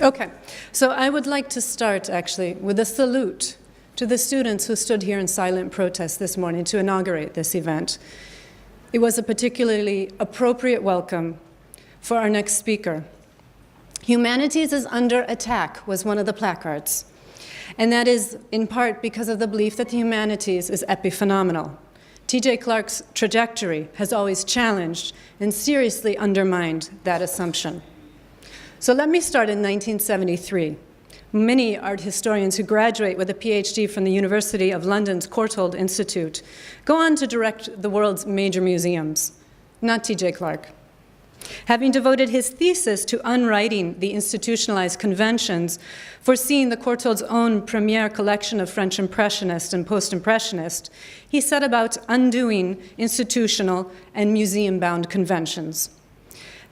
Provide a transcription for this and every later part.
Okay, so I would like to start, actually, with a salute to the students who stood here in silent protest this morning to inaugurate this event. It was a particularly appropriate welcome for our next speaker. "Humanities is under attack" was one of the placards, and that is in part because of the belief that the humanities is epiphenomenal. T.J. Clarke's trajectory has always challenged and seriously undermined that assumption. So let me start in 1973. Many art historians who graduate with a PhD from the University of London's Courtauld Institute go on to direct the world's major museums, not T.J. Clarke. Having devoted his thesis to unwriting the institutionalized conventions foreseeing the Courtauld's own premiere collection of French Impressionist and Post-Impressionist, he set about undoing institutional and museum-bound conventions.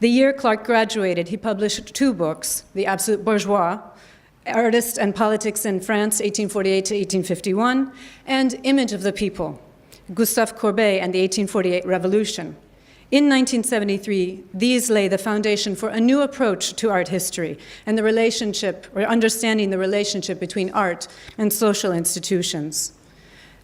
The year Clarke graduated, he published 2 books, The Absolute Bourgeois, Artists and Politics in France, 1848 to 1851, and Image of the People, Gustave Courbet and the 1848 Revolution. In 1973, these lay the foundation for a new approach to art history and the relationship, or understanding the relationship between art and social institutions.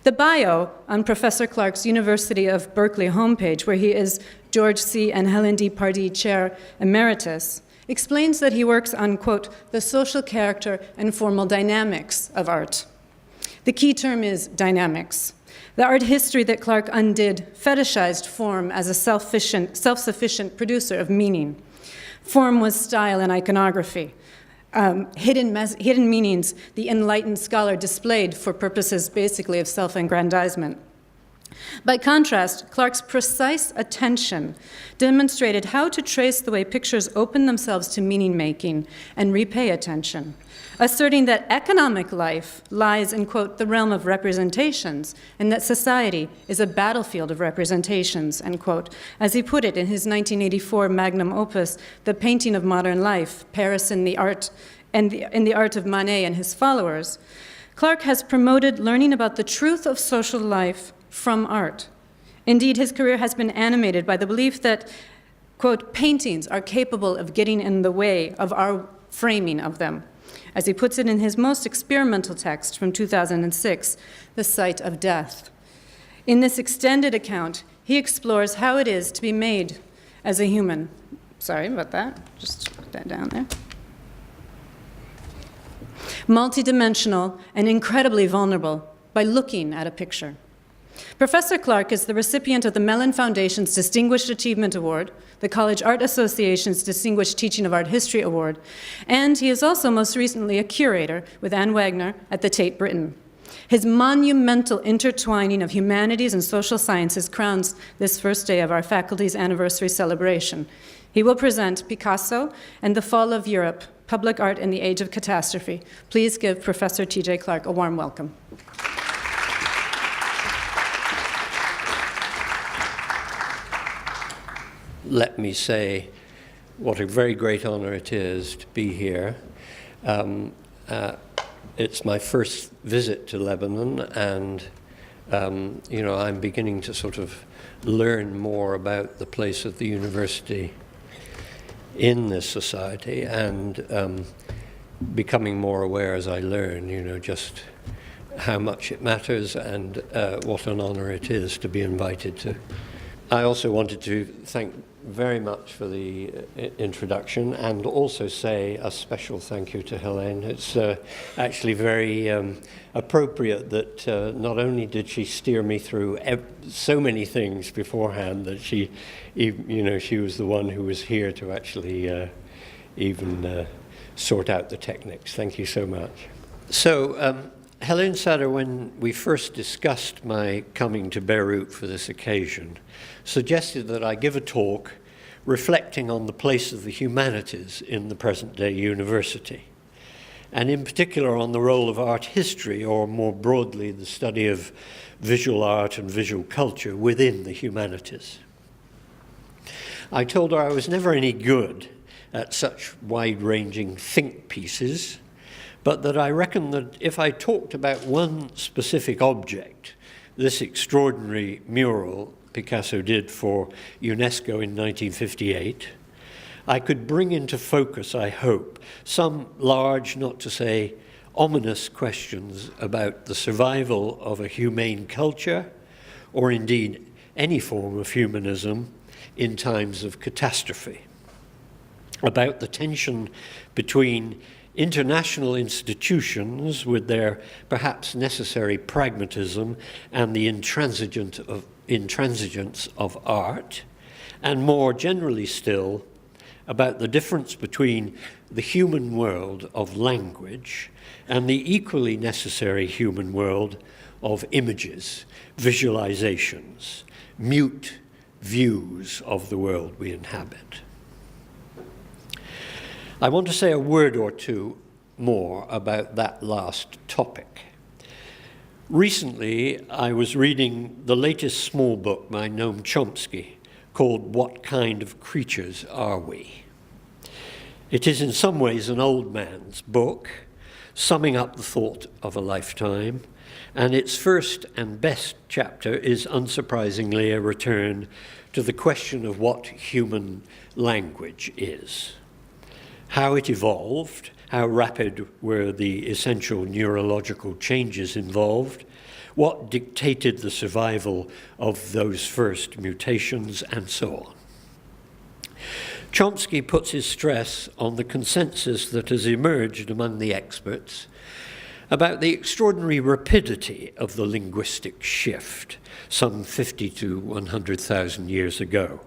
The bio on Professor Clarke's University of Berkeley homepage, where he is George C. and Helen D. Pardee Chair Emeritus, explains that he works on, quote, the social character and formal dynamics of art. The key term is dynamics. The art history that Clarke undid fetishized form as a self-sufficient producer of meaning. Form was style and iconography. Hidden meanings the enlightened scholar displayed for purposes basically of self-aggrandizement. By contrast, Clarke's precise attention demonstrated how to trace the way pictures open themselves to meaning-making and repay attention, asserting that economic life lies in, quote, the realm of representations, and that society is a battlefield of representations, end quote, as he put it in his 1984 magnum opus, The Painting of Modern Life, Paris in the Art, and in the Art of Manet and his followers. Clarke has promoted learning about the truth of social life from art. Indeed, his career has been animated by the belief that, quote, paintings are capable of getting in the way of our framing of them. As he puts it in his most experimental text from 2006, The Sight of Death. In this extended account, he explores how it is to be made as a human. Sorry about that, just put that down there. Multidimensional and incredibly vulnerable by looking at a picture. Professor Clarke is the recipient of the Mellon Foundation's Distinguished Achievement Award, the College Art Association's Distinguished Teaching of Art History Award, and he is also most recently a curator with Anne Wagner at the Tate Britain. His monumental intertwining of humanities and social sciences crowns this first day of our faculty's anniversary celebration. He will present Picasso and the Fall of Europe, Public Art in the Age of Catastrophe. Please give Professor T.J. Clarke a warm welcome. Let me say what a very great honor it is to be here. It's my first visit to Lebanon, and I'm beginning to sort of learn more about the place of the university in this society, and becoming more aware as I learn, just how much it matters and what an honor it is to be invited to. I also wanted to thank very much for the introduction, and also say a special thank you to Helene. It's actually very appropriate that not only did she steer me through so many things beforehand, that she was the one who was here to actually even sort out the techniques. Thank you so much. So Helene Satter, when we first discussed my coming to Beirut for this occasion, suggested that I give a talk reflecting on the place of the humanities in the present-day university, and in particular on the role of art history, or more broadly, the study of visual art and visual culture within the humanities. I told her I was never any good at such wide-ranging think pieces, but that I reckoned that if I talked about one specific object, this extraordinary mural Picasso did for UNESCO in 1958, I could bring into focus, I hope, some large, not to say ominous questions about the survival of a humane culture, or indeed any form of humanism in times of catastrophe, about the tension between international institutions with their perhaps necessary pragmatism and the intransigence of art, and more generally still, about the difference between the human world of language and the equally necessary human world of images, visualizations, mute views of the world we inhabit. I want to say a word or two more about that last topic. Recently, I was reading the latest small book by Noam Chomsky called What Kind of Creatures Are We? It is in some ways an old man's book, summing up the thought of a lifetime, and its first and best chapter is unsurprisingly a return to the question of what human language is, how it evolved, how rapid were the essential neurological changes involved, what dictated the survival of those first mutations, and so on. Chomsky puts his stress on the consensus that has emerged among the experts about the extraordinary rapidity of the linguistic shift some 50 to 100,000 years ago.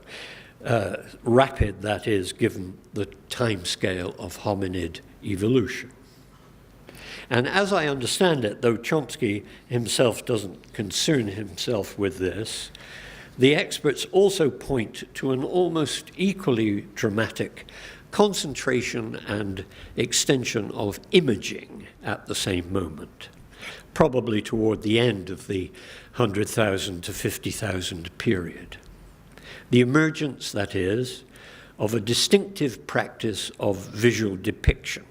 Rapid, that is, given the timescale of hominid evolution. And as I understand it, though Chomsky himself doesn't concern himself with this, the experts also point to an almost equally dramatic concentration and extension of imaging at the same moment, probably toward the end of the 100,000 to 50,000 period. The emergence, that is, of a distinctive practice of visual depiction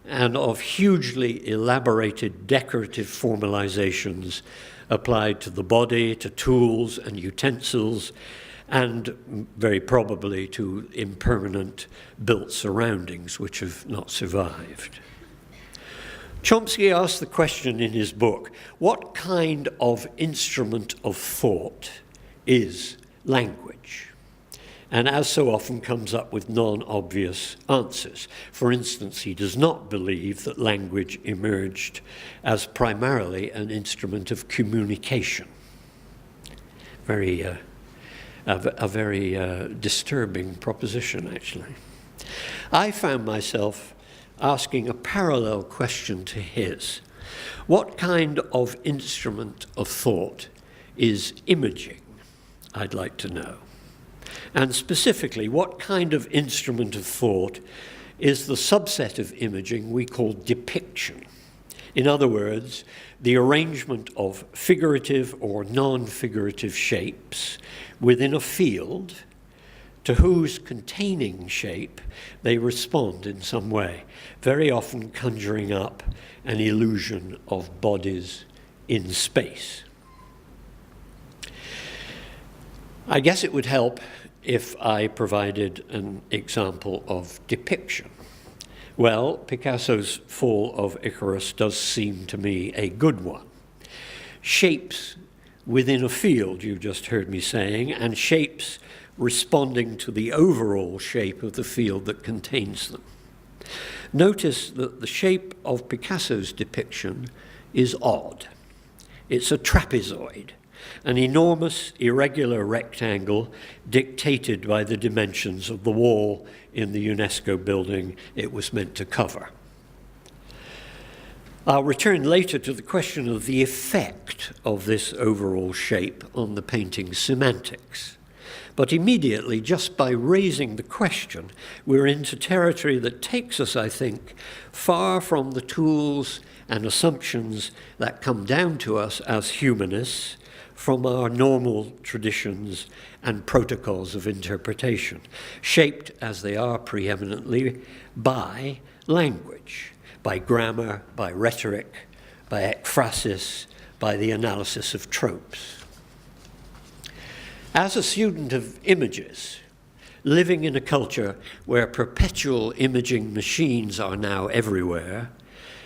and of hugely elaborated decorative formalizations applied to the body, to tools and utensils, and very probably to impermanent built surroundings which have not survived. Chomsky asked the question in his book, what kind of instrument of thought is language? And as so often comes up with non-obvious answers. For instance, he does not believe that language emerged as primarily an instrument of communication. A very disturbing proposition, actually. I found myself asking a parallel question to his. What kind of instrument of thought is imaging? I'd like to know. And specifically, what kind of instrument of thought is the subset of imaging we call depiction? In other words, the arrangement of figurative or non-figurative shapes within a field to whose containing shape they respond in some way, very often conjuring up an illusion of bodies in space. I guess it would help if I provided an example of depiction. Well, Picasso's Fall of Icarus does seem to me a good one. Shapes within a field, you just heard me saying, and shapes responding to the overall shape of the field that contains them. Notice that the shape of Picasso's depiction is odd. It's a trapezoid, an enormous irregular rectangle dictated by the dimensions of the wall in the UNESCO building it was meant to cover. I'll return later to the question of the effect of this overall shape on the painting's semantics. But immediately, just by raising the question, we're into territory that takes us, I think, far from the tools and assumptions that come down to us as humanists from our normal traditions and protocols of interpretation, shaped as they are preeminently by language, by grammar, by rhetoric, by ekphrasis, by the analysis of tropes. As a student of images, living in a culture where perpetual imaging machines are now everywhere,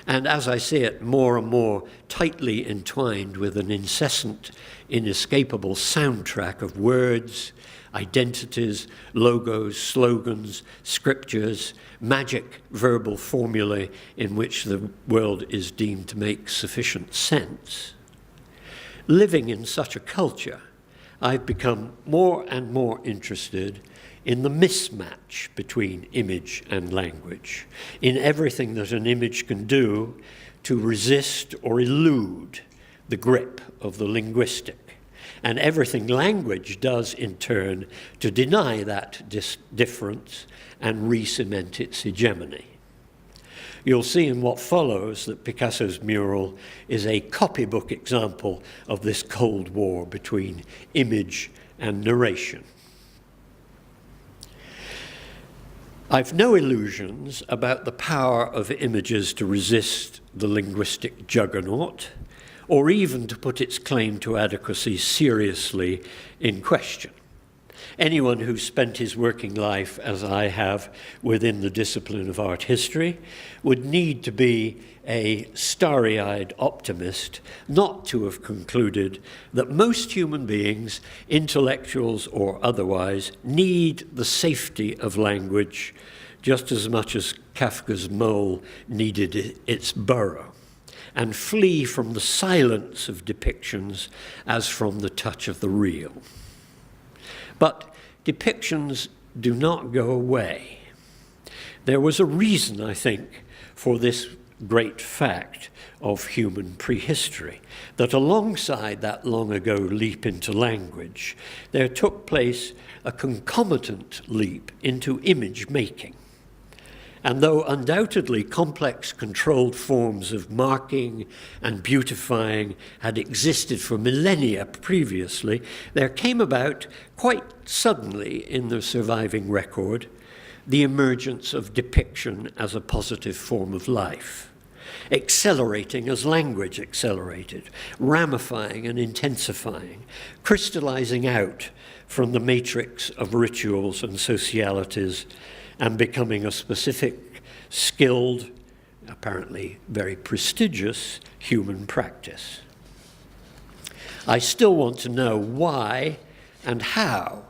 and as I see it, more and more tightly entwined with an incessant, inescapable soundtrack of words, identities, logos, slogans, scriptures, magic verbal formulae in which the world is deemed to make sufficient sense. Living in such a culture, I've become more and more interested in the mismatch between image and language, in everything that an image can do to resist or elude the grip of the linguistic, and everything language does in turn to deny that difference and re-cement its hegemony. You'll see in what follows that Picasso's mural is a copybook example of this Cold War between image and narration. I've no illusions about the power of images to resist the linguistic juggernaut, or even to put its claim to adequacy seriously in question. Anyone who's spent his working life, as I have, within the discipline of art history, would need to be a starry-eyed optimist not to have concluded that most human beings, intellectuals or otherwise, need the safety of language just as much as Kafka's mole needed its burrow, and flee from the silence of depictions as from the touch of the real. But depictions do not go away. There was a reason, I think, for this great fact of human prehistory, that alongside that long ago leap into language, there took place a concomitant leap into image making. And though undoubtedly complex controlled forms of marking and beautifying had existed for millennia previously, there came about quite suddenly in the surviving record the emergence of depiction as a positive form of life, accelerating as language accelerated, ramifying and intensifying, crystallizing out from the matrix of rituals and socialities and becoming a specific, skilled, apparently very prestigious human practice. I still want to know why and how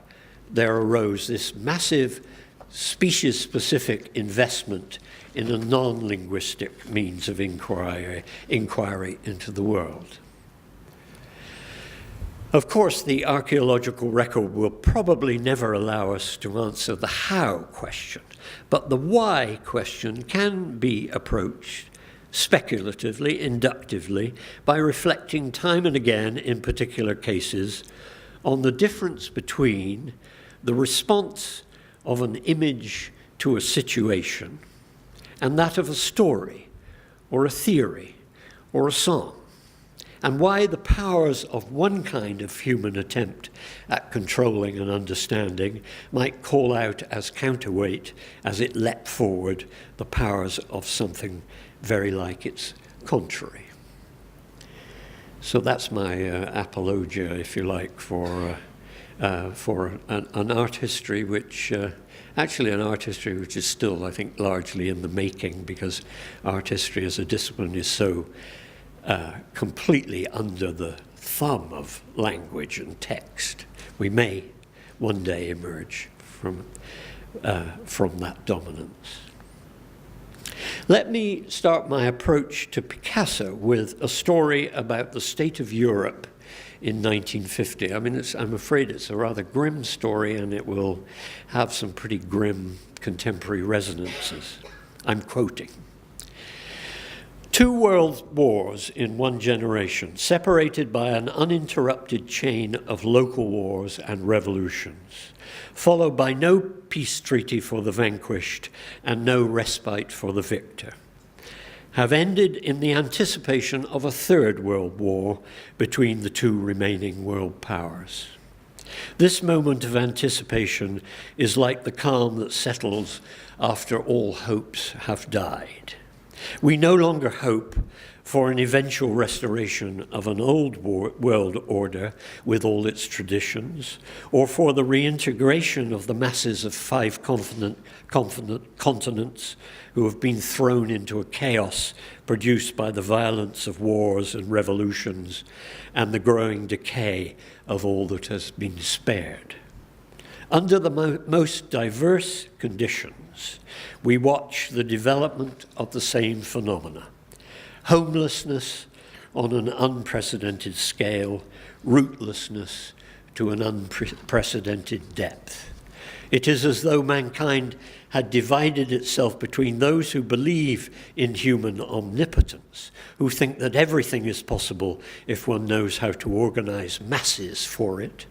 there arose this massive species-specific investment in a non-linguistic means of inquiry into the world. Of course, the archaeological record will probably never allow us to answer the how question, but the why question can be approached speculatively, inductively, by reflecting time and again, in particular cases, on the difference between the response of an image to a situation and that of a story or a theory or a song, and why the powers of one kind of human attempt at controlling and understanding might call out as counterweight as it leapt forward the powers of something very like its contrary. So that's my apologia, if you like, for an art history which, actually an art history which is still, I think, largely in the making, because art history as a discipline is so completely under the thumb of language and text. We may one day emerge from that dominance. Let me start my approach to Picasso with a story about the state of Europe in 1950. I mean, I'm afraid it's a rather grim story, and it will have some pretty grim contemporary resonances. I'm quoting. 2 world wars in one generation, separated by an uninterrupted chain of local wars and revolutions, followed by no peace treaty for the vanquished and no respite for the victor, have ended in the anticipation of a 3rd world war between the 2 remaining world powers. This moment of anticipation is like the calm that settles after all hopes have died. We no longer hope for an eventual restoration of an old world order with all its traditions, or for the reintegration of the masses of 5 continents who have been thrown into a chaos produced by the violence of wars and revolutions and the growing decay of all that has been spared. Under the most diverse conditions, we watch the development of the same phenomena: homelessness on an unprecedented scale, rootlessness to an unprecedented depth. It is as though mankind had divided itself between those who believe in human omnipotence, who think that everything is possible if one knows how to organize masses for it,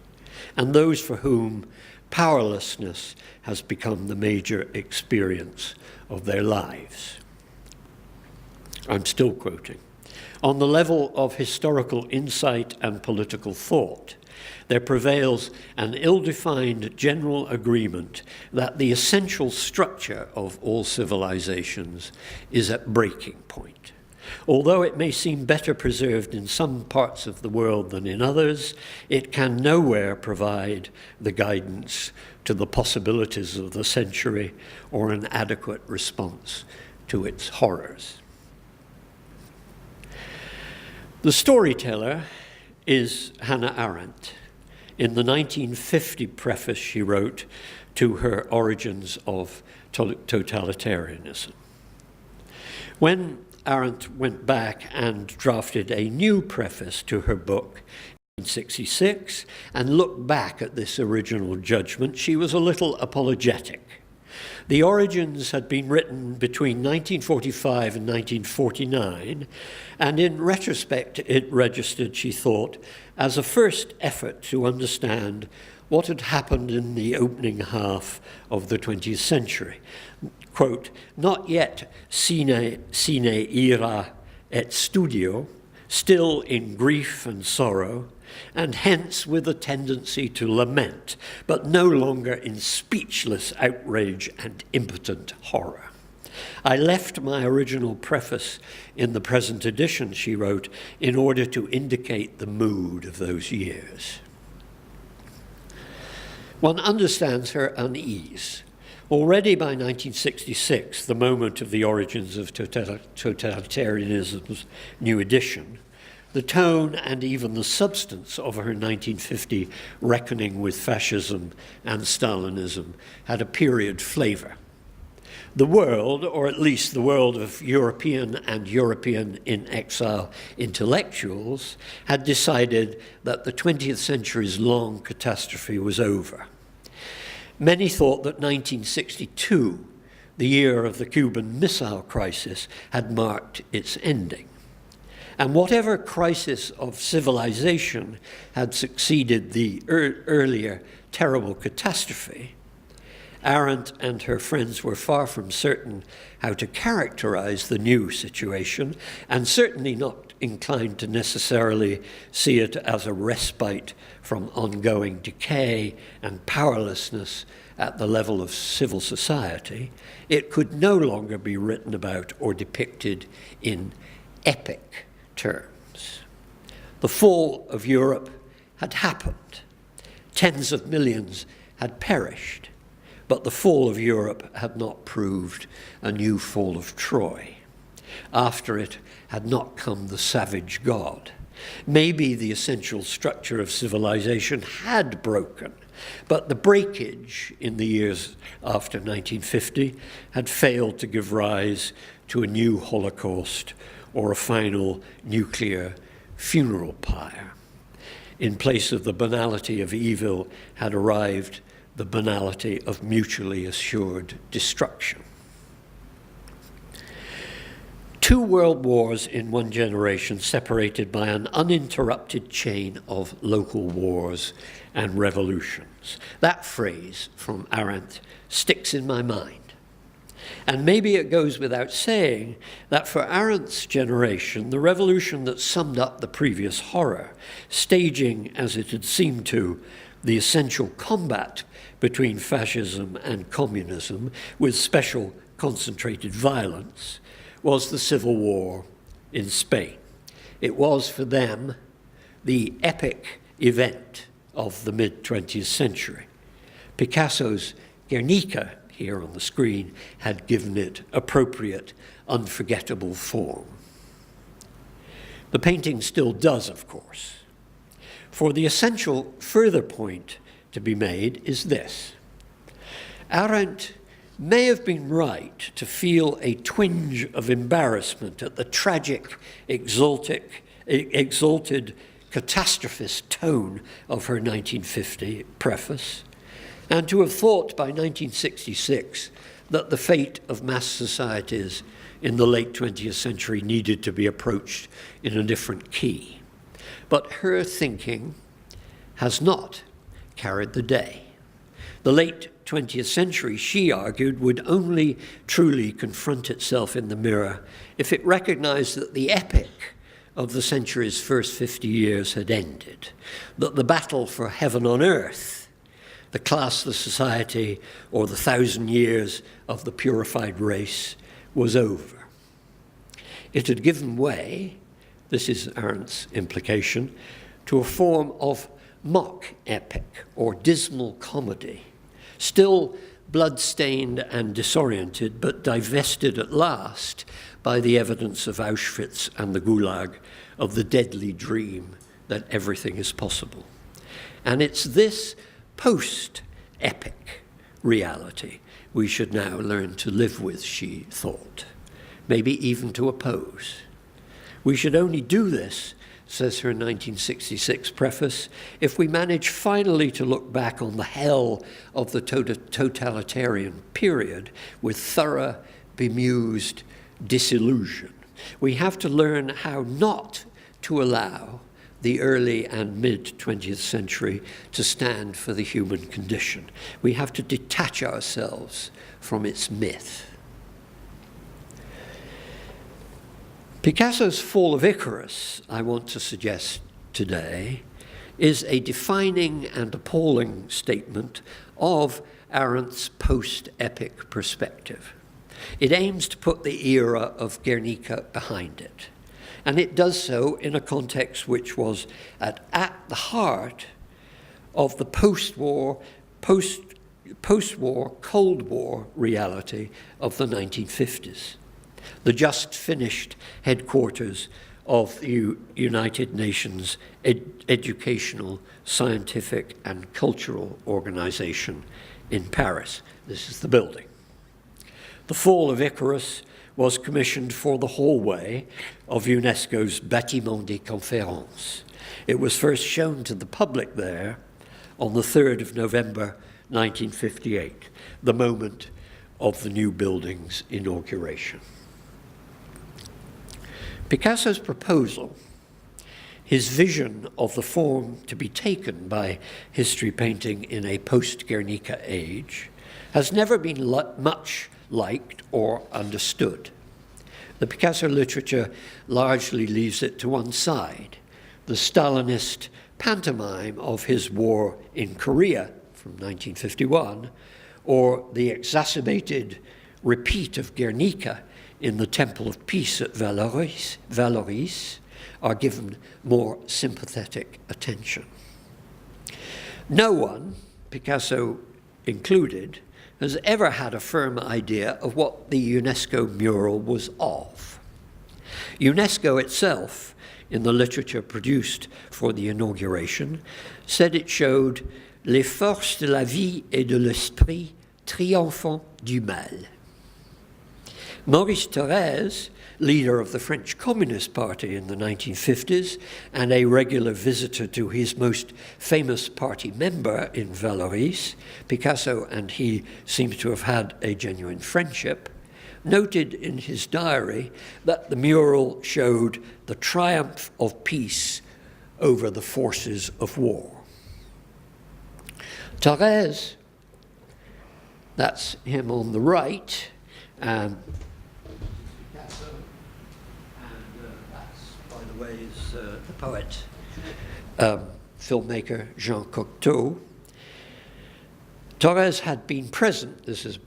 and those for whom powerlessness has become the major experience of their lives. I'm still quoting. On the level of historical insight and political thought, there prevails an ill-defined general agreement that the essential structure of all civilizations is at breaking point. Although it may seem better preserved in some parts of the world than in others, it can nowhere provide the guidance to the possibilities of the century or an adequate response to its horrors. The storyteller is Hannah Arendt. In the 1950 preface she wrote to her Origins of Totalitarianism. When Arendt went back and drafted a new preface to her book in 1966 and looked back at this original judgment, she was a little apologetic. The Origins had been written between 1945 and 1949, and in retrospect it registered, she thought, as a first effort to understand what had happened in the opening half of the 20th century. Quote, not yet sine ira et studio, still in grief and sorrow, and hence with a tendency to lament, but no longer in speechless outrage and impotent horror. I left my original preface in the present edition, she wrote, in order to indicate the mood of those years. One understands her unease. Already by 1966, the moment of the Origins of Totalitarianism's new edition, the tone and even the substance of her 1950 reckoning with fascism and Stalinism had a period flavor. The world, or at least the world of European and European in exile intellectuals, had decided that the 20th century's long catastrophe was over. Many thought that 1962, the year of the Cuban Missile Crisis, had marked its ending. And whatever crisis of civilization had succeeded the earlier terrible catastrophe, Arendt and her friends were far from certain how to characterize the new situation, and certainly not inclined to necessarily see it as a respite from ongoing decay and powerlessness at the level of civil society. It could no longer be written about or depicted in epic terms. The fall of Europe had happened. Tens of millions had perished. But the fall of Europe had not proved a new fall of Troy. After it had not come the savage god. Maybe the essential structure of civilization had broken, but the breakage in the years after 1950 had failed to give rise to a new Holocaust or a final nuclear funeral pyre. In place of the banality of evil had arrived the banality of mutually assured destruction. 2 world wars in one generation, separated by an uninterrupted chain of local wars and revolutions. That phrase from Arendt sticks in my mind. And maybe it goes without saying that for Arendt's generation, the revolution that summed up the previous horror, staging, as it had seemed to, the essential combat between fascism and communism with special concentrated violence, was the Civil War in Spain. It was for them the epic event of the mid-20th century. Picasso's Guernica, here on the screen, had given it appropriate, unforgettable form. The painting still does, of course. For the essential further point to be made is this. Arendt may have been right to feel a twinge of embarrassment at the tragic, exalted catastrophist tone of her 1950 preface, and to have thought by 1966 that the fate of mass societies in the late 20th century needed to be approached in a different key. But her thinking has not carried the day. The late 20th century, she argued, would only truly confront itself in the mirror if it recognized that the epic of the century's first 50 years had ended, that the battle for heaven on earth, the classless society, or the 1,000 years of the purified race was over. It had given way, this is Arendt's implication, to a form of mock epic or dismal comedy, still blood-stained and disoriented, but divested at last by the evidence of Auschwitz and the Gulag of the deadly dream that everything is possible. And it's this post-epic reality we should now learn to live with, she thought, maybe even to oppose. We should only do this, says her 1966 preface, if we manage finally to look back on the hell of the totalitarian period with thorough, bemused disillusion. We have to learn how not to allow the early and mid-20th century to stand for the human condition. We have to detach ourselves from its myth. Picasso's Fall of Icarus, I want to suggest today, is a defining and appalling statement of Arendt's post-epic perspective. It aims to put the era of Guernica behind it, and it does so in a context which was at the heart of the post-war, Cold War reality of the 1950s. The just finished headquarters of the United Nations Educational, Scientific and Cultural Organization in Paris. This is the building. The Fall of Icarus was commissioned for the hallway of UNESCO's Bâtiment des Conférences. It was first shown to the public there on the 3rd of November 1958, the moment of the new building's inauguration. Picasso's proposal, his vision of the form to be taken by history painting in a post-Guernica age, has never been much liked or understood. The Picasso literature largely leaves it to one side. The Stalinist pantomime of his war in Korea from 1951, or the exacerbated repeat of Guernica in the Temple of Peace at Valoris, are given more sympathetic attention. No one, Picasso included, has ever had a firm idea of what the UNESCO mural was of. UNESCO itself, in the literature produced for the inauguration, said it showed les forces de la vie et de l'esprit triomphant du mal. Maurice Thorez, leader of the French Communist Party in the 1950s and a regular visitor to his most famous party member in Valoris, Picasso and he seem to have had a genuine friendship, noted in his diary that the mural showed the triumph of peace over the forces of war. Thorez, that's him on the right, is the poet, filmmaker Jean Cocteau. Thorez had been present, this is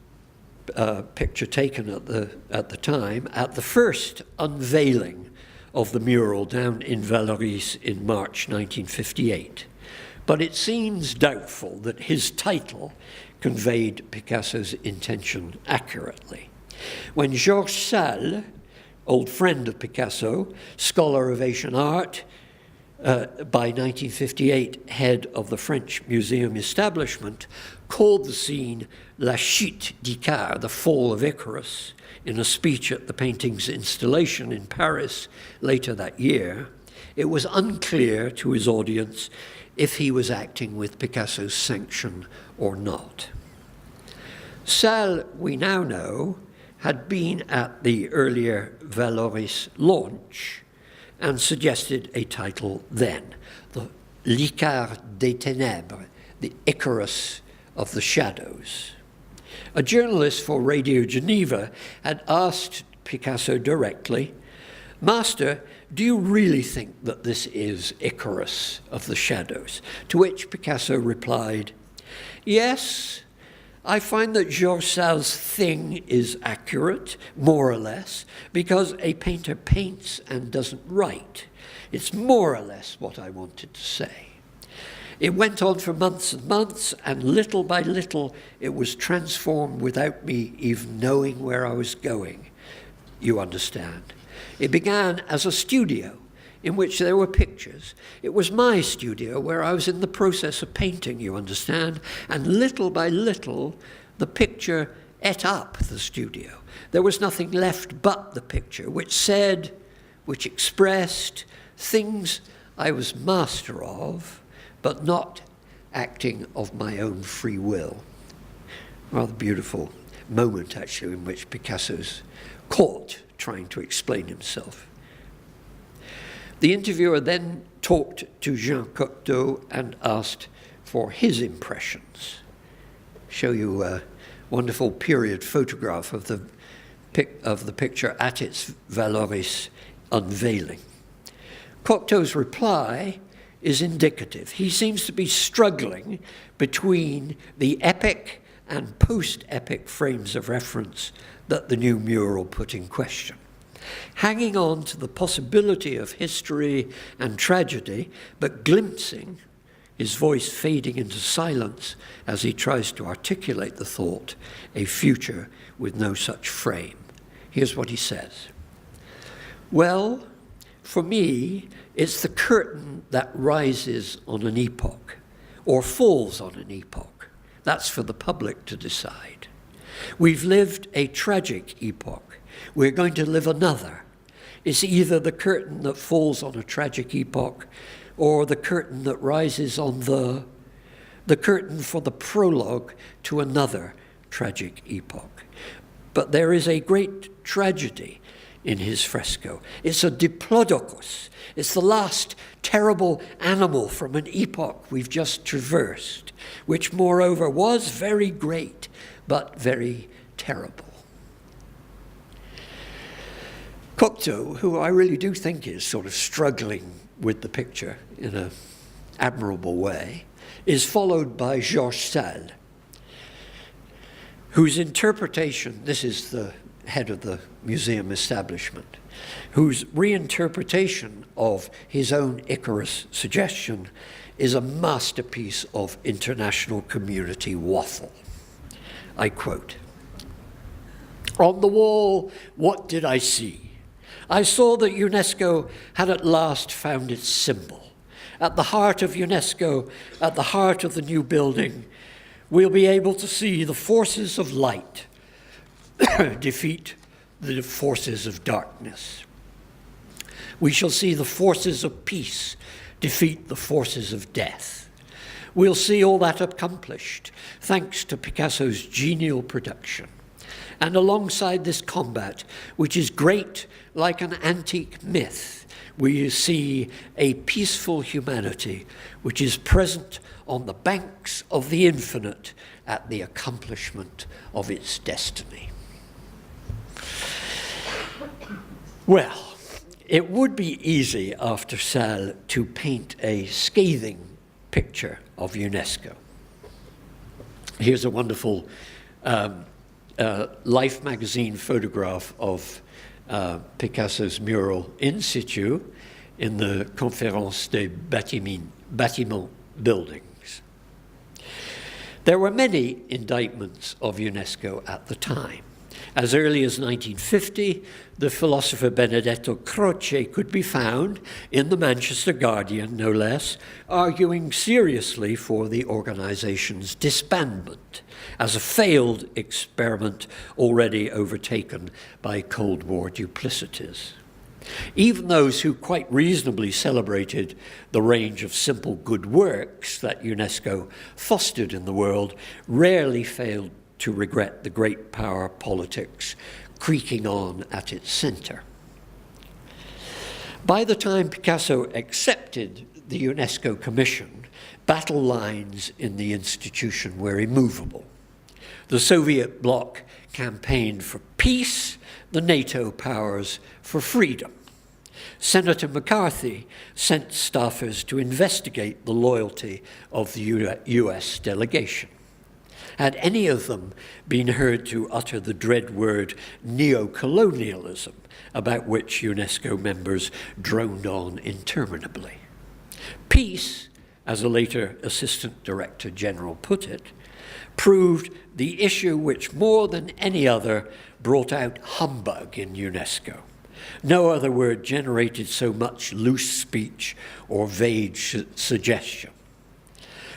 picture taken at the time, at the first unveiling of the mural down in Vallauris in March 1958. But it seems doubtful that his title conveyed Picasso's intention accurately. When Georges Sale, old friend of Picasso, scholar of Asian art, by 1958 head of the French museum establishment, called the scene La Chute d'Icare, the fall of Icarus, in a speech at the painting's installation in Paris later that year, it was unclear to his audience if he was acting with Picasso's sanction or not. Sale, we now know, had been at the earlier Vallauris launch and suggested a title then, the L'Icare des Ténèbres, the Icarus of the Shadows. A journalist for Radio Geneva had asked Picasso directly, "Master, do you really think that this is Icarus of the Shadows?" To which Picasso replied, "Yes, I find that Georges Sale's thing is accurate, more or less, because a painter paints and doesn't write. It's more or less what I wanted to say." It went on for months and months, and little by little it was transformed without me even knowing where I was going. You understand? It began as a studio in which there were pictures. It was my studio where I was in the process of painting, you understand, and little by little the picture ate up the studio. There was nothing left but the picture, which said, which expressed things I was master of, but not acting of my own free will. Rather beautiful moment, actually, in which Picasso's caught trying to explain himself. The interviewer then talked to Jean Cocteau and asked for his impressions. Show you a wonderful period photograph of the picture at its Vallauris unveiling. Cocteau's reply is indicative. He seems to be struggling between the epic and post-epic frames of reference that the new mural put in question. Hanging on to the possibility of history and tragedy, but glimpsing, his voice fading into silence as he tries to articulate the thought, a future with no such frame. Here's what he says. "Well, for me, it's the curtain that rises on an epoch, or falls on an epoch. That's for the public to decide. We've lived a tragic epoch. We're going to live another. It's either the curtain that falls on a tragic epoch or the curtain that rises on the curtain for the prologue to another tragic epoch. But there is a great tragedy in his fresco. It's a diplodocus. It's the last terrible animal from an epoch we've just traversed, which moreover was very great, but very terrible." Cocteau, who I really do think is sort of struggling with the picture in an admirable way, is followed by Georges Sale, whose interpretation, this is the head of the museum establishment, whose reinterpretation of his own Icarus suggestion is a masterpiece of international community waffle. I quote, "On the wall, what did I see? I saw that UNESCO had at last found its symbol. At the heart of UNESCO, at the heart of the new building, we'll be able to see the forces of light defeat the forces of darkness. We shall see the forces of peace defeat the forces of death. We'll see all that accomplished thanks to Picasso's genial production. And alongside this combat, which is great like an antique myth, we see a peaceful humanity which is present on the banks of the infinite at the accomplishment of its destiny." Well, it would be easy after Sale to paint a scathing picture of UNESCO. Here's a wonderful Life magazine photograph of Picasso's mural in situ in the Conférence des Bâtiments buildings. There were many indictments of UNESCO at the time. As early as 1950, the philosopher Benedetto Croce could be found in the Manchester Guardian, no less, arguing seriously for the organization's disbandment as a failed experiment already overtaken by Cold War duplicities. Even those who quite reasonably celebrated the range of simple good works that UNESCO fostered in the world rarely failed to regret the great power politics creaking on at its center. By the time Picasso accepted the UNESCO commission, battle lines in the institution were immovable. The Soviet bloc campaigned for peace, the NATO powers for freedom. Senator McCarthy sent staffers to investigate the loyalty of the US delegation. Had any of them been heard to utter the dread word neo-colonialism, about which UNESCO members droned on interminably? Peace, as a later Assistant Director General put it, proved the issue which more than any other brought out humbug in UNESCO. No other word generated so much loose speech or vague suggestion.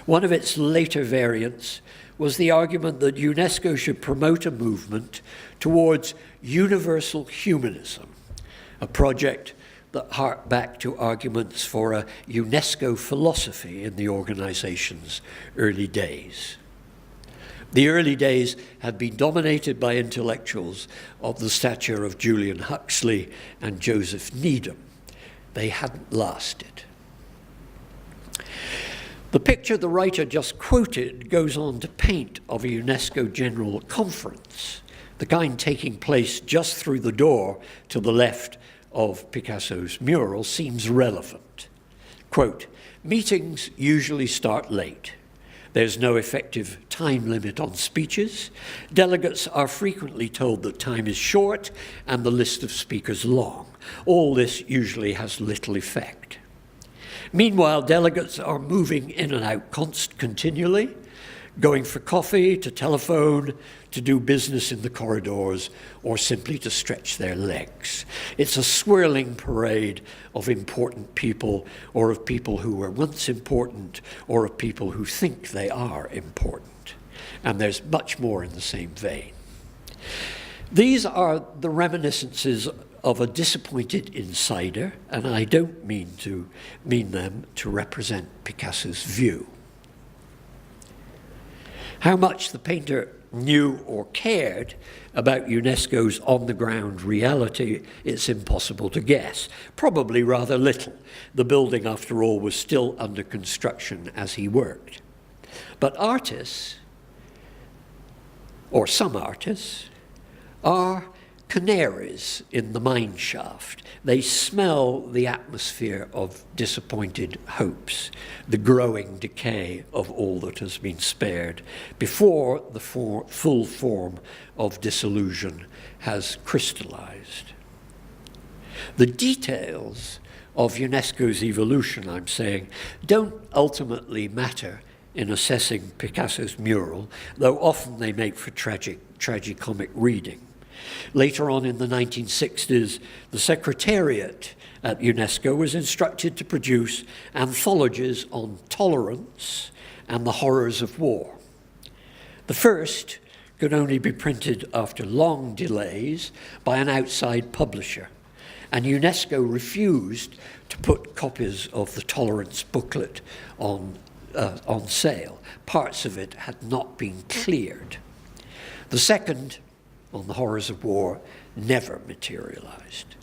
One of its later variants was the argument that UNESCO should promote a movement towards universal humanism, a project that harked back to arguments for a UNESCO philosophy in the organization's early days. The early days had been dominated by intellectuals of the stature of Julian Huxley and Joseph Needham. They hadn't lasted. The picture the writer just quoted goes on to paint of a UNESCO General Conference, the kind taking place just through the door to the left of Picasso's mural, seems relevant. Quote, "Meetings usually start late. There's no effective time limit on speeches. Delegates are frequently told that time is short and the list of speakers long. All this usually has little effect. Meanwhile, delegates are moving in and out continually, going for coffee, to telephone, to do business in the corridors, or simply to stretch their legs. It's a swirling parade of important people, or of people who were once important, or of people who think they are important. And there's much more in the same vein." These are the reminiscences of a disappointed insider, and I don't mean them to represent Picasso's view. How much the painter knew or cared about UNESCO's on-the-ground reality, it's impossible to guess. Probably rather little. The building, after all, was still under construction as he worked. But artists, or some artists, are canaries in the mine shaft. They smell the atmosphere of disappointed hopes, the growing decay of all that has been spared, before the full form of disillusion has crystallized. The details of UNESCO's evolution, I'm saying, don't ultimately matter in assessing Picasso's mural, though often they make for tragicomic reading. Later on in the 1960s, the Secretariat at UNESCO was instructed to produce anthologies on tolerance and the horrors of war. The first could only be printed after long delays by an outside publisher, and UNESCO refused to put copies of the tolerance booklet on sale. Parts of it had not been cleared. The second, on the horrors of war, never materialized.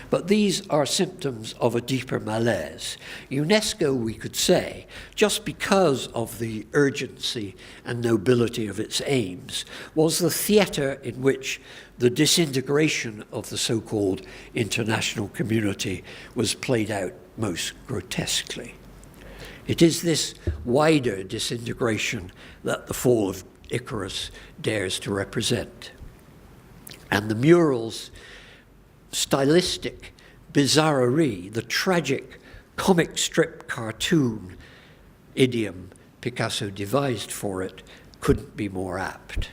But these are symptoms of a deeper malaise. UNESCO, we could say, just because of the urgency and nobility of its aims, was the theater in which the disintegration of the so-called international community was played out most grotesquely. It is this wider disintegration that the fall of Icarus dares to represent. And the mural's stylistic bizarrerie, the tragic comic strip cartoon idiom Picasso devised for it, couldn't be more apt.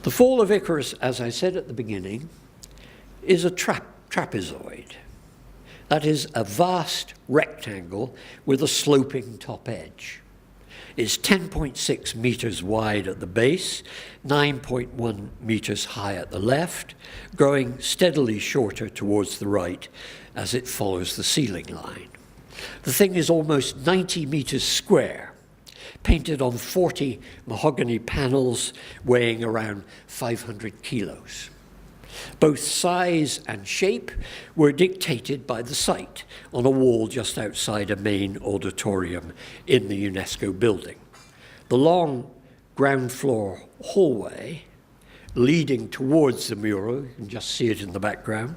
The Fall of Icarus, as I said at the beginning, is a trapezoid. That is a vast rectangle with a sloping top edge. It's 10.6 meters wide at the base, 9.1 meters high at the left, growing steadily shorter towards the right as it follows the ceiling line. The thing is almost 90 meters square, painted on 40 mahogany panels weighing around 500 kilos. Both size and shape were dictated by the site on a wall just outside a main auditorium in the UNESCO building. The long ground floor hallway leading towards the mural, you can just see it in the background,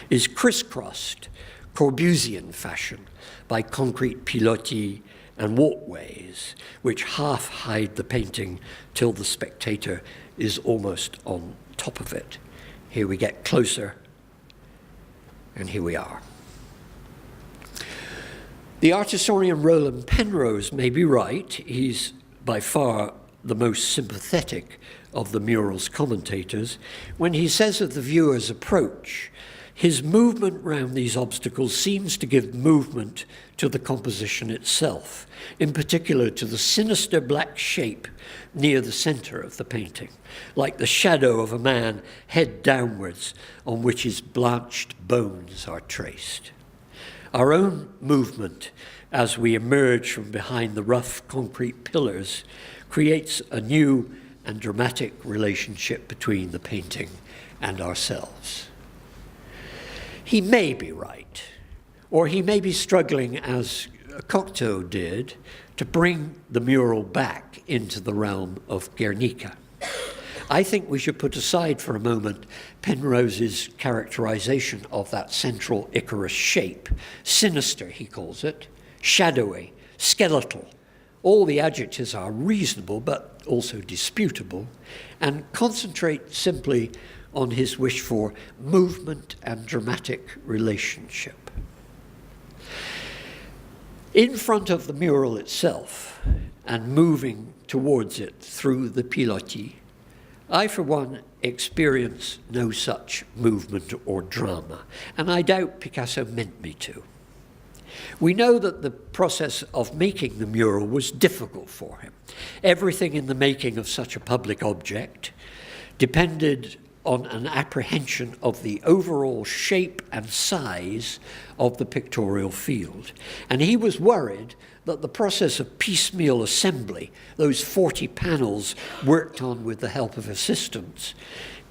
is crisscrossed Corbusian fashion by concrete pilotis and walkways, which half hide the painting till the spectator is almost on top of it. Here we get closer, and here we are. The art historian Roland Penrose may be right. He's by far the most sympathetic of the mural's commentators when he says of the viewer's approach, his movement round these obstacles seems to give movement to the composition itself, in particular to the sinister black shape near the center of the painting, like the shadow of a man head downwards on which his blanched bones are traced. Our own movement as we emerge from behind the rough concrete pillars creates a new and dramatic relationship between the painting and ourselves. He may be right, or he may be struggling, as Cocteau did, to bring the mural back into the realm of Guernica. I think we should put aside for a moment Penrose's characterization of that central Icarus shape, sinister, he calls it, shadowy, skeletal. All the adjectives are reasonable, but also disputable, and concentrate simply on his wish for movement and dramatic relationship. In front of the mural itself, and moving towards it through the pilotis, I, for one, experience no such movement or drama, and I doubt Picasso meant me to. We know that the process of making the mural was difficult for him. Everything in the making of such a public object depended on an apprehension of the overall shape and size of the pictorial field. And he was worried that the process of piecemeal assembly, those 40 panels worked on with the help of assistants,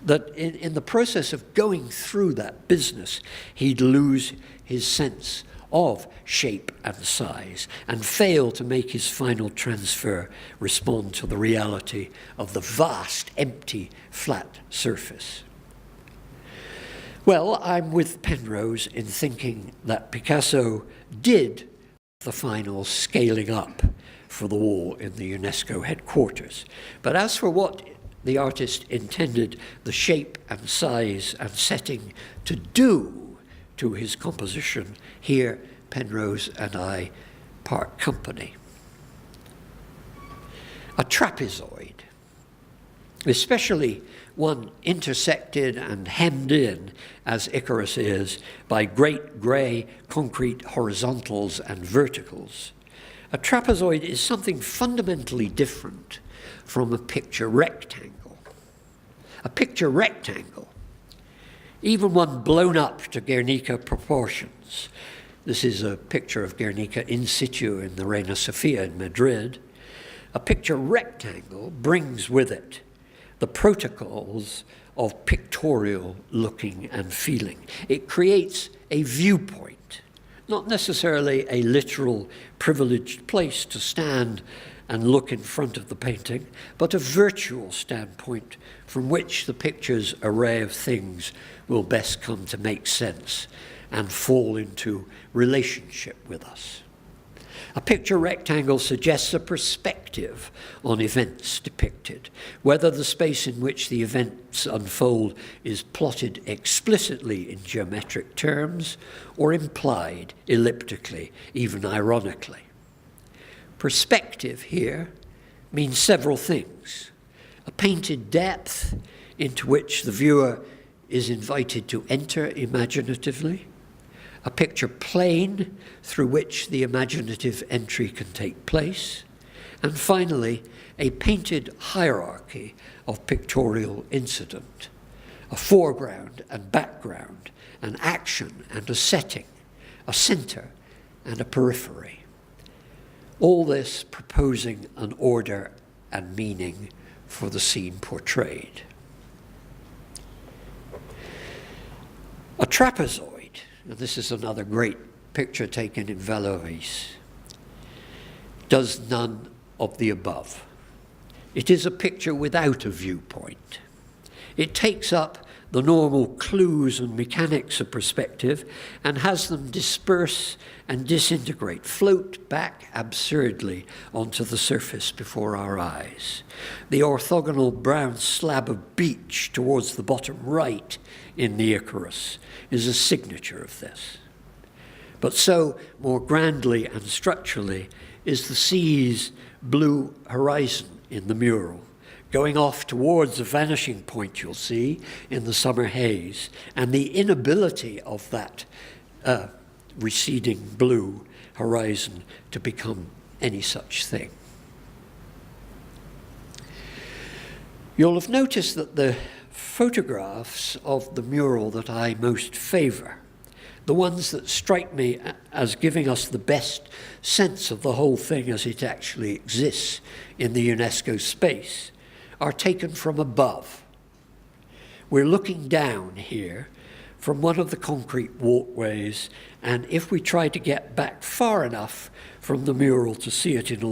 that in the process of going through that business, he'd lose his sense of shape and size and fail to make his final transfer respond to the reality of the vast, empty, flat surface. Well, I'm with Penrose in thinking that Picasso did the final scaling up for the wall in the UNESCO headquarters. But as for what the artist intended the shape and size and setting to do to his composition, here Penrose and I part company. A trapezoid, especially one intersected and hemmed in, as Icarus is, by great grey concrete horizontals and verticals. A trapezoid is something fundamentally different from a picture rectangle. A picture rectangle, even one blown up to Guernica proportions. This is a picture of Guernica in situ in the Reina Sofia in Madrid. A picture rectangle brings with it the protocols of pictorial looking and feeling. It creates a viewpoint, not necessarily a literal privileged place to stand and look in front of the painting, but a virtual standpoint from which the picture's array of things will best come to make sense and fall into relationship with us. A picture rectangle suggests a perspective on events depicted, whether the space in which the events unfold is plotted explicitly in geometric terms or implied elliptically, even ironically. Perspective here means several things. A painted depth into which the viewer is invited to enter imaginatively, a picture plane through which the imaginative entry can take place, and finally, a painted hierarchy of pictorial incident, a foreground and background, an action and a setting, a center and a periphery. All this proposing an order and meaning for the scene portrayed. A trapezoid, and this is another great picture taken in Valois, does none of the above. It is a picture without a viewpoint. It takes up the normal clues and mechanics of perspective and has them disperse and disintegrate, float back absurdly onto the surface before our eyes. The orthogonal brown slab of beach towards the bottom right in the Icarus is a signature of this. But so, more grandly and structurally, is the sea's blue horizon in the mural, going off towards a vanishing point you'll see in the summer haze, and the inability of that receding blue horizon to become any such thing. You'll have noticed that the photographs of the mural that I most favor, the ones that strike me as giving us the best sense of the whole thing as it actually exists in the UNESCO space, are taken from above. We're looking down here from one of the concrete walkways, and if we try to get back far enough from the mural to see it in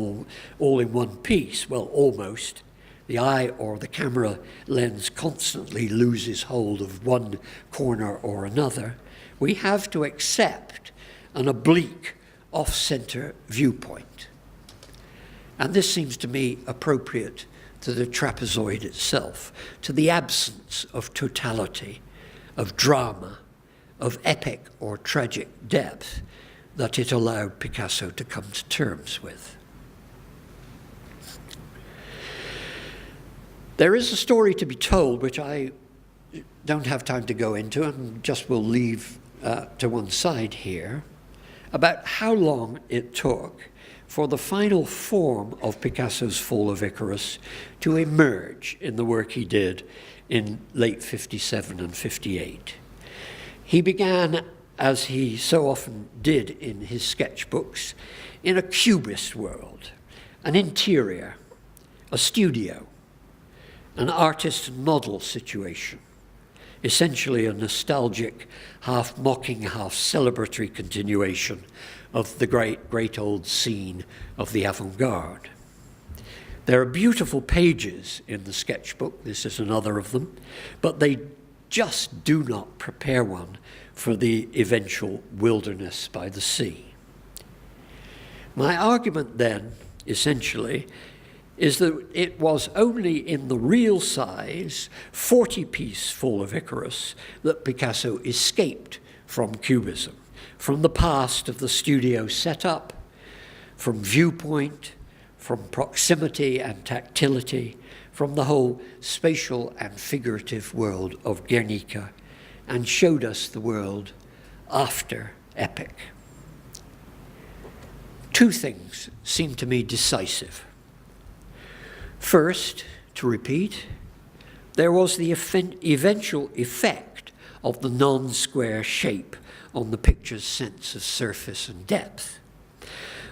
all in one piece, well, almost, the eye or the camera lens constantly loses hold of one corner or another, we have to accept an oblique off-center viewpoint. And this seems to me appropriate to the trapezoid itself, to the absence of totality, of drama, of epic or tragic depth that it allowed Picasso to come to terms with. There is a story to be told, which I don't have time to go into and just will leave to one side here, about how long it took for the final form of Picasso's Fall of Icarus to emerge in the work he did in late 57 and 58. He began, as he so often did in his sketchbooks, in a cubist world, an interior, a studio, an artist and model situation, essentially a nostalgic, half mocking, half celebratory continuation of the great old scene of the avant-garde. There are beautiful pages in the sketchbook, this is another of them, but they just do not prepare one for the eventual wilderness by the sea. My argument then, essentially, is that it was only in the real size, 40-piece Fall of Icarus that Picasso escaped from cubism, from the past of the studio setup, from viewpoint, from proximity and tactility, from the whole spatial and figurative world of Guernica, and showed us the world after epic. Two things seem to me decisive. First, to repeat, there was the eventual effect of the non-square shape on the picture's sense of surface and depth.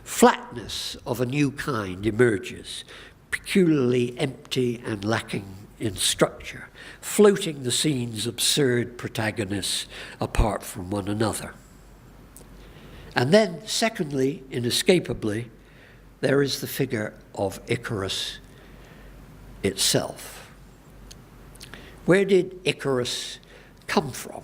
Flatness of a new kind emerges, peculiarly empty and lacking in structure, floating the scene's absurd protagonists apart from one another. And then, secondly, inescapably, there is the figure of Icarus itself. Where did Icarus come from?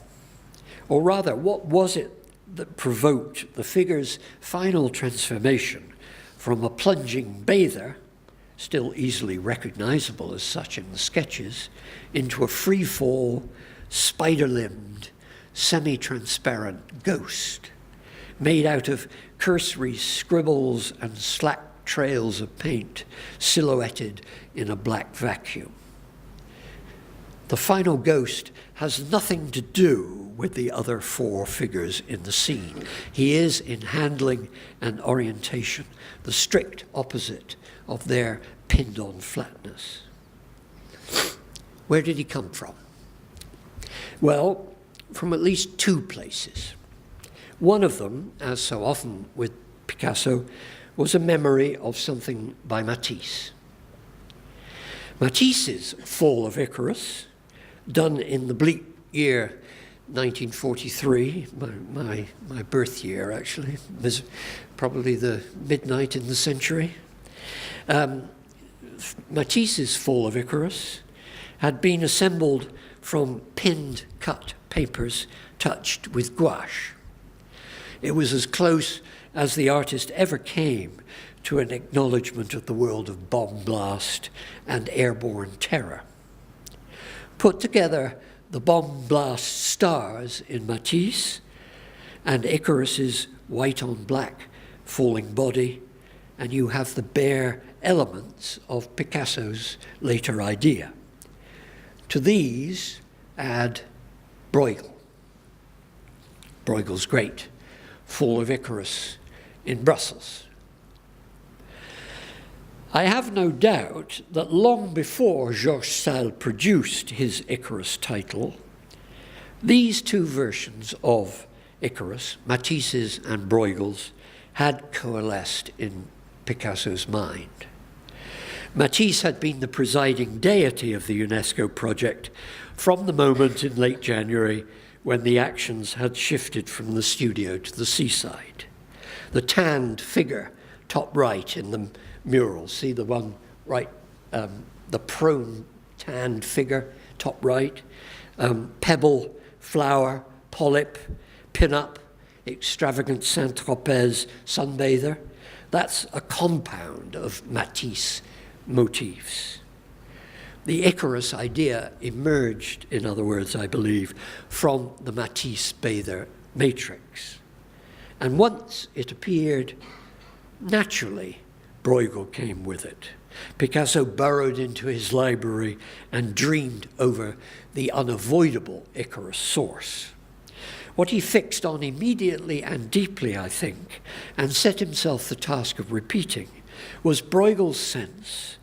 Or rather, what was it that provoked the figure's final transformation from a plunging bather, still easily recognizable as such in the sketches, into a free-fall, spider-limbed, semi-transparent ghost, made out of cursory scribbles and slack trails of paint silhouetted in a black vacuum. The final ghost has nothing to do with the other four figures in the scene. He is, in handling and orientation, the strict opposite of their pinned-on flatness. Where did he come from? Well, from at least two places. One of them, as so often with Picasso, was a memory of something by Matisse. Matisse's Fall of Icarus, done in the bleak year 1943, my birth year actually, was probably the midnight in the century. Matisse's Fall of Icarus had been assembled from pinned cut papers touched with gouache. It was as close as the artist ever came to an acknowledgement of the world of bomb blast and airborne terror. Put together the bomb blast stars in Matisse and Icarus's white on black falling body, and you have the bare elements of Picasso's later idea. To these, add Bruegel. Bruegel's great Fall of Icarus in Brussels. I have no doubt that long before Georges Sale produced his Icarus title, these two versions of Icarus, Matisse's and Bruegel's, had coalesced in Picasso's mind. Matisse had been the presiding deity of the UNESCO project from the moment in late January when the actions had shifted from the studio to the seaside. The tanned figure, top right in the mural, see the one right, the prone tanned figure, top right, pebble, flower, polyp, pin-up, extravagant Saint-Tropez sunbather. That's a compound of Matisse motifs. The Icarus idea emerged, in other words, I believe, from the Matisse bather matrix. And once it appeared, naturally, Bruegel came with it. Picasso burrowed into his library and dreamed over the unavoidable Icarus source. What he fixed on immediately and deeply, I think, and set himself the task of repeating, was Bruegel's sense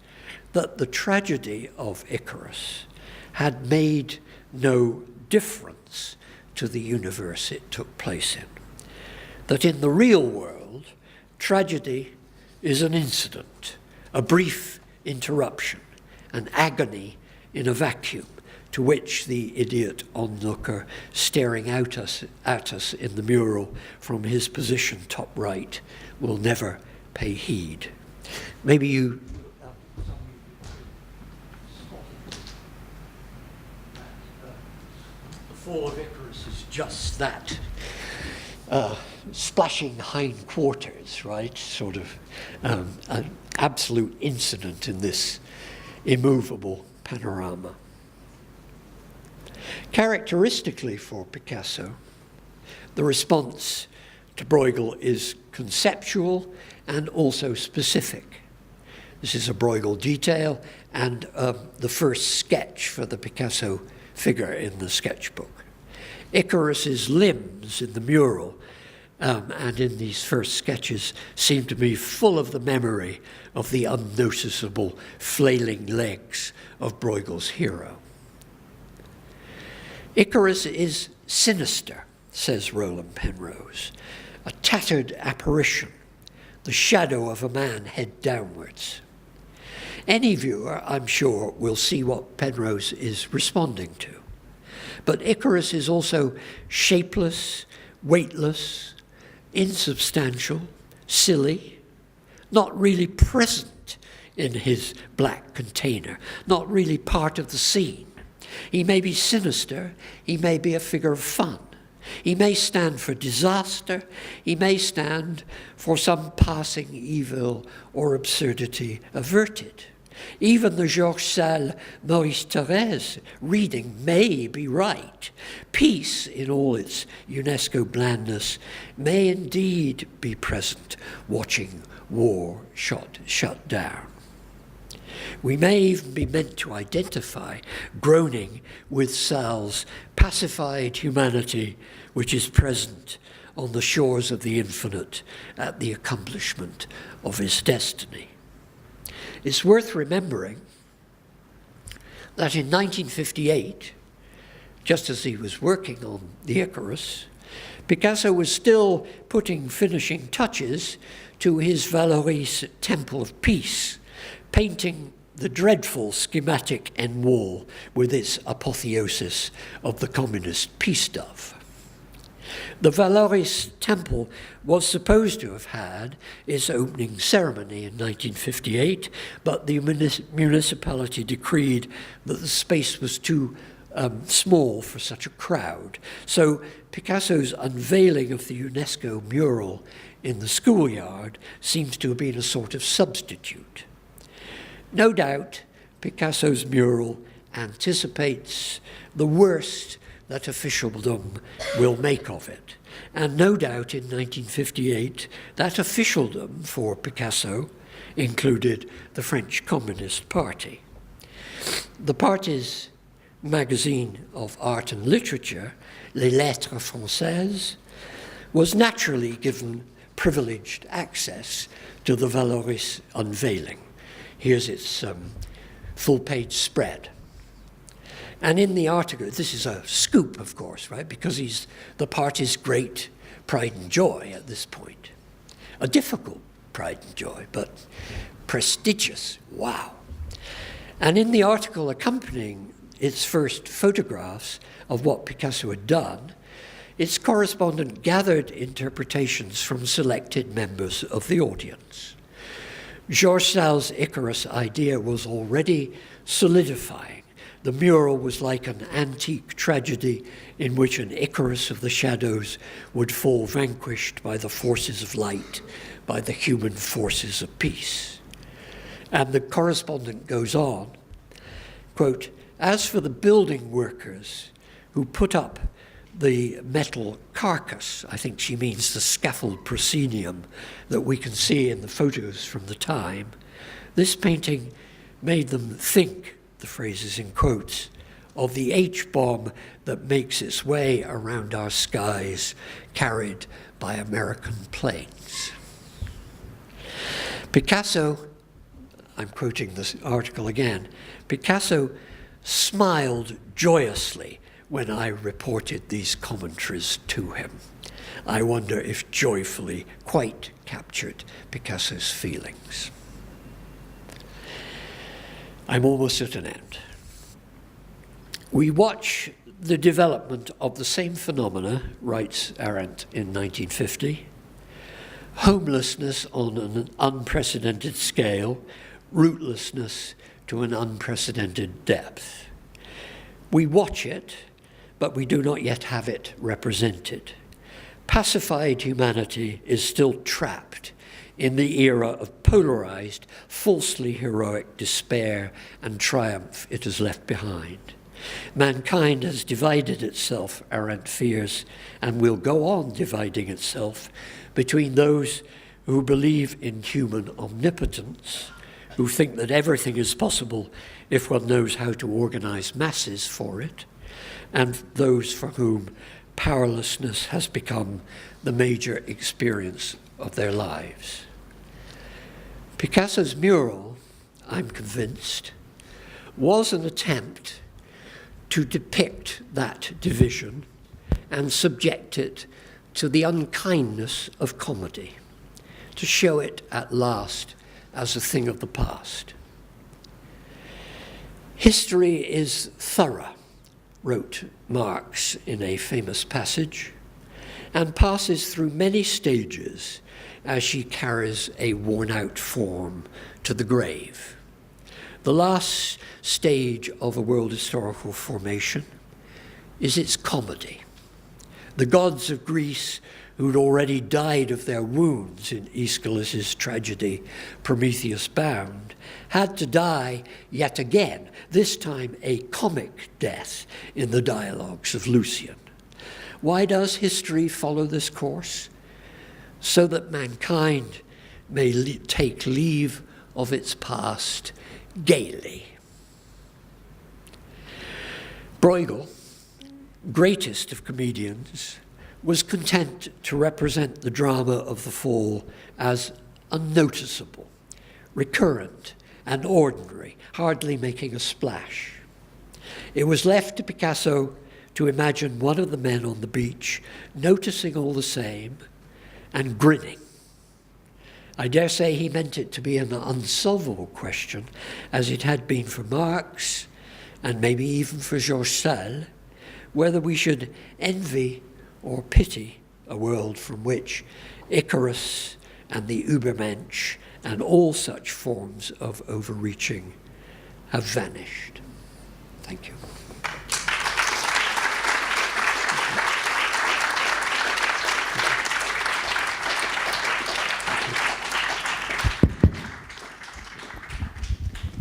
that the tragedy of Icarus had made no difference to the universe it took place in. That in the real world, tragedy is an incident, a brief interruption, an agony in a vacuum to which the idiot onlooker staring at us in the mural from his position top right will never pay heed. Maybe you... The Fall of Icarus is just that. Splashing hindquarters, right? Sort of an absolute incident in this immovable panorama. Characteristically for Picasso, the response to Bruegel is conceptual and also specific. This is a Bruegel detail and the first sketch for the Picasso figure in the sketchbook. Icarus's limbs in the mural and in these first sketches seem to be full of the memory of the unnoticeable flailing legs of Bruegel's hero. Icarus is sinister, says Roland Penrose, a tattered apparition, the shadow of a man head downwards. Any viewer, I'm sure, will see what Penrose is responding to. But Icarus is also shapeless, weightless, insubstantial, silly, not really present in his black container, not really part of the scene. He may be sinister, he may be a figure of fun. He may stand for disaster. He may stand for some passing evil or absurdity averted. Even the Georges Sale, Maurice Thorez reading may be right. Peace, in all its UNESCO blandness, may indeed be present, watching war shut down. We may even be meant to identify groaning with Sale's pacified humanity, which is present on the shores of the infinite at the accomplishment of his destiny. It's worth remembering that in 1958, just as he was working on the Icarus, Picasso was still putting finishing touches to his Valoris Temple of Peace, painting the dreadful schematic end wall with its apotheosis of the communist peace dove. The Valoris Temple was supposed to have had its opening ceremony in 1958, but the municipality decreed that the space was too small for such a crowd. So Picasso's unveiling of the UNESCO mural in the schoolyard seems to have been a sort of substitute. No doubt, Picasso's mural anticipates the worst that officialdom will make of it. And no doubt in 1958, that officialdom for Picasso included the French Communist Party. The party's magazine of art and literature, Les Lettres Françaises, was naturally given privileged access to the Valoris unveiling. Here's its full-page spread. And in the article, this is a scoop, of course, right? Because he's the party's great pride and joy at this point. A difficult pride and joy, but prestigious. Wow. And in the article accompanying its first photographs of what Picasso had done, its correspondent gathered interpretations from selected members of the audience. Georges Sale's Icarus idea was already solidifying. The mural was like an antique tragedy in which an Icarus of the shadows would fall vanquished by the forces of light, by the human forces of peace. And the correspondent goes on, quote, as for the building workers who put up the metal carcass, I think she means the scaffold proscenium that we can see in the photos from the time, this painting made them think, the phrase is in quotes, of the H-bomb that makes its way around our skies, carried by American planes. Picasso, I'm quoting this article again, Picasso smiled joyously when I reported these commentaries to him. I wonder if joyfully quite captured Picasso's feelings. I'm almost at an end. We watch the development of the same phenomena, writes Arendt in 1950, homelessness on an unprecedented scale, rootlessness to an unprecedented depth. We watch it, but we do not yet have it represented. Pacified humanity is still trapped in the era of polarized, falsely heroic despair and triumph it has left behind. Mankind has divided itself, Arendt fears, and will go on dividing itself between those who believe in human omnipotence, who think that everything is possible if one knows how to organize masses for it, and those for whom powerlessness has become the major experience of their lives. Picasso's mural, I'm convinced, was an attempt to depict that division and subject it to the unkindness of comedy, to show it at last as a thing of the past. History is thorough, wrote Marx in a famous passage, and passes through many stages as she carries a worn-out form to the grave. The last stage of a world historical formation is its comedy, The gods of Greece, who'd already died of their wounds in Aeschylus' tragedy, Prometheus Bound, had to die yet again, this time a comic death in the dialogues of Lucian. Why does history follow this course? So that mankind may take leave of its past gaily. Bruegel, greatest of comedians, was content to represent the drama of the fall as unnoticeable, recurrent, and ordinary, hardly making a splash. It was left to Picasso to imagine one of the men on the beach noticing all the same and grinning. I dare say he meant it to be an unsolvable question, as it had been for Marx, and maybe even for Georges Sale, whether we should envy or pity a world from which Icarus and the Übermensch and all such forms of overreaching have vanished. Thank you.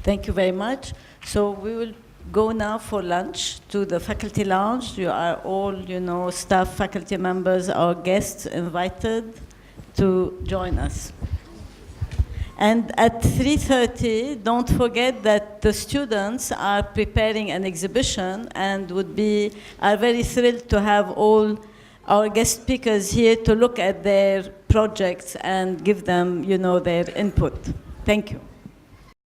Thank you very much. So we will go now for lunch to the faculty lounge. You are all, staff, faculty members, our guests invited to join us. And at 3:30, don't forget that the students are preparing an exhibition and are very thrilled to have all our guest speakers here to look at their projects and give them, their input. Thank you.